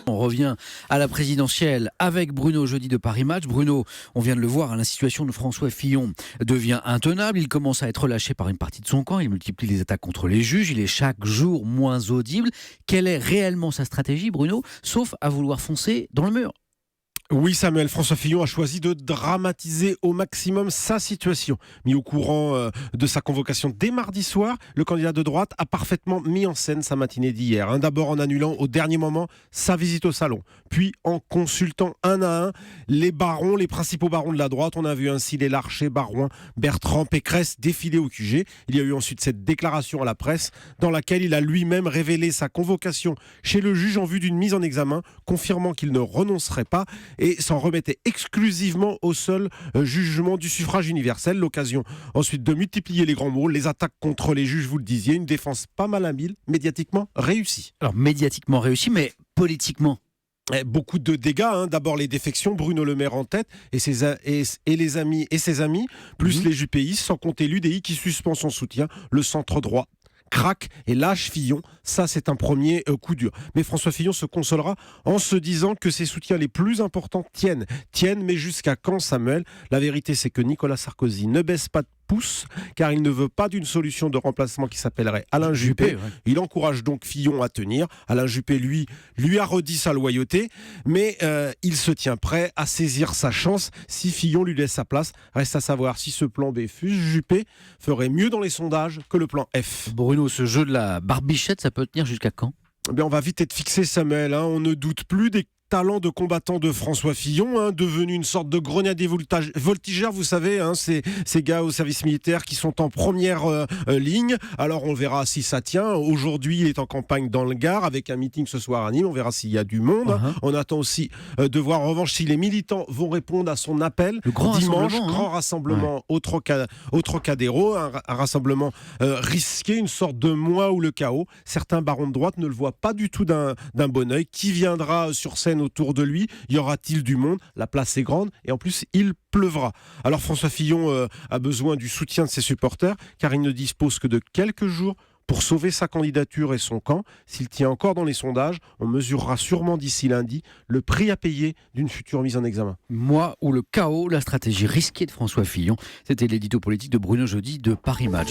On revient à la présidentielle avec Bruno Jeudi de Paris Match. Bruno, on vient de le voir, la situation de François Fillon devient intenable. Il commence à être relâché par une partie de son camp. Il multiplie les attaques contre les juges. Il est chaque jour moins audible. Quelle est réellement sa stratégie, Bruno, sauf à vouloir foncer dans le mur? Oui, Samuel, François Fillon a choisi de dramatiser au maximum sa situation. Mis au courant de sa convocation dès mardi soir, le candidat de droite a parfaitement mis en scène sa matinée d'hier. D'abord en annulant au dernier moment sa visite au salon, puis en consultant un à un les barons, les principaux barons de la droite. On a vu ainsi les Larcher, Barouin, Bertrand, Pécresse défiler au QG. Il y a eu ensuite cette déclaration à la presse dans laquelle il a lui-même révélé sa convocation chez le juge en vue d'une mise en examen, confirmant qu'il ne renoncerait pas et s'en remettait exclusivement au seul jugement du suffrage universel. L'occasion ensuite de multiplier les grands mots, les attaques contre les juges, vous le disiez, une défense pas mal habile, médiatiquement réussie. Alors, médiatiquement réussi, mais politiquement? Beaucoup de dégâts, d'abord les défections, Bruno Le Maire en tête et ses amis, plus les jupéistes, sans compter l'UDI qui suspend son soutien, le centre droit craque et lâche Fillon. Ça, c'est un premier coup dur. Mais François Fillon se consolera en se disant que ses soutiens les plus importants tiennent, mais jusqu'à quand, Samuel? La vérité, c'est que Nicolas Sarkozy ne baisse pas de pouce, car il ne veut pas d'une solution de remplacement qui s'appellerait Alain Juppé. Il encourage donc Fillon à tenir. Alain Juppé, lui a redit sa loyauté, mais il se tient prêt à saisir sa chance si Fillon lui laisse sa place. Reste à savoir si ce plan B fuse. Juppé ferait mieux dans les sondages que le plan F. Bruno, ce jeu de la barbichette, ça peut tenir jusqu'à quand? On va vite être fixé, Samuel. On ne doute plus des talent de combattant de François Fillon, devenu une sorte de grenadier voltigeur, vous savez, ces gars au service militaire qui sont en première ligne. Alors on verra si ça tient. Aujourd'hui, il est en campagne dans le Gard avec un meeting ce soir à Nîmes. On verra s'il y a du monde. On attend aussi de voir en revanche si les militants vont répondre à son appel. Le grand dimanche, rassemblement, grand rassemblement au Trocadéro, un rassemblement risqué, une sorte de moi ou le chaos. Certains barons de droite ne le voient pas du tout d'un bon œil. Qui viendra sur scène autour de lui? Y aura-t-il du monde? La place est grande et en plus il pleuvra. Alors François Fillon a besoin du soutien de ses supporters car il ne dispose que de quelques jours pour sauver sa candidature et son camp. S'il tient encore dans les sondages, on mesurera sûrement d'ici lundi le prix à payer d'une future mise en examen. Moi ou le chaos, la stratégie risquée de François Fillon. C'était l'édito politique de Bruno Jeudi de Paris Match.